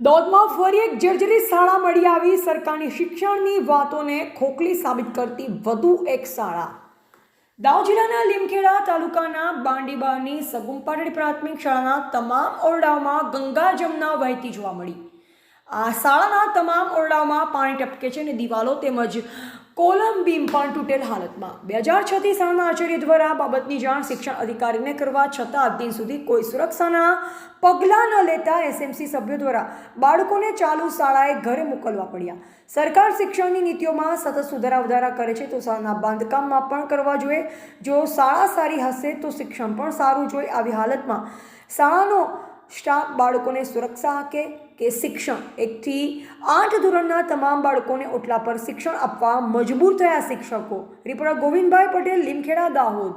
દોદમાં ફરી એક જર્જરિત શાળા મળી આવી। સરકારની શિક્ષણની વાતોને ખોખલી સાબિત કરતી વધુ એક શાળા। દાહોદ જિલ્લાના લીમખેડા તાલુકાના બાંડીબાની સગુમ પાટડી પ્રાથમિક શાળાના તમામ ઓરડાઓમાં ગંગા જમના વહેતી જોવા મળી। આ શાળાના તમામ ઓરડાઓમાં પાણી ટપકે છે અને દિવાલો તેમજ કોલમ બીમ પણ તૂટેલ હાલતમાં। 2006થી શાળાના આચાર્ય દ્વારા આ બાબતની જાણ શિક્ષણ અધિકારીને કરવા છતાં આજ દિન સુધી કોઈ સુરક્ષાના પગલાં ન લેતા એસએમસી સભ્યો દ્વારા બાળકોને ચાલુ શાળાએ ઘરે મોકલવા પડ્યા। સરકાર શિક્ષણની નીતિઓમાં સતત સુધારા વધારા કરે છે તો શાળાના બાંધકામમાં પણ કરવા જોઈએ। જો શાળા સારી હશે તો શિક્ષણ પણ સારું જોઈએ। આવી હાલતમાં શાળાનો સ્ટાફ બાળકોને સુરક્ષા કે શિક્ષણ 1 થી 8 ધોરણના તમામ બાળકોને ઓટલા પર શિક્ષણ આપવા મજબૂર થયા શિક્ષકો। રિપોર્ટર ગોવિંદભાઈ પટેલ, લીમખેડા, દાહોદ।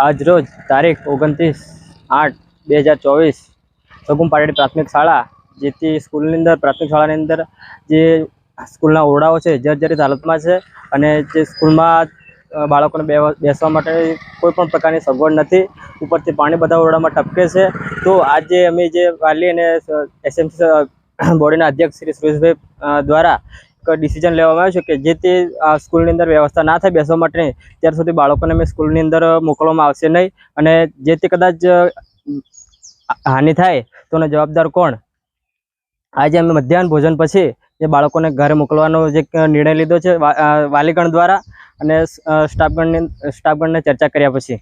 આજ રોજ તારીખ 29/8/2024 સગુમ પાટડી પ્રાથમિક શાળા જેથી સ્કૂલની અંદર પ્રાથમિક શાળાની અંદર જે સ્કૂલના ઓરડાઓ છે જર્જરિત હાલતમાં છે અને જે સ્કૂલમાં બાળકોને બેસવા માટે કોઈ પણ પ્રકારની સગવડ નથી। ઉપરથી પાણી બધા ઓરડામાં ટપકે છે। તો આજે અમે જે વાલી અને એસએમસી બોર્ડના અધ્યક્ષ શ્રી સુરેશભાઈ દ્વારા એક ડિસિઝન લેવામાં આવ્યું છે કે જે તે સ્કૂલની અંદર વ્યવસ્થા ના થાય બેસવા માટેની ત્યાર સુધી બાળકોને અમે સ્કૂલની અંદર મોકલવામાં આવશે નહીં અને જે તે કદાચ હાનિ થાય તો એનો જવાબદાર કોણ। આજે અમે મધ્યાહન ભોજન પછી જે બાળકોને ઘરે મોકલવાનો જે નિર્ણય લીધો છે વાલીગણ દ્વારા અને સ્ટાફગણને ચર્ચા કર્યા પછી।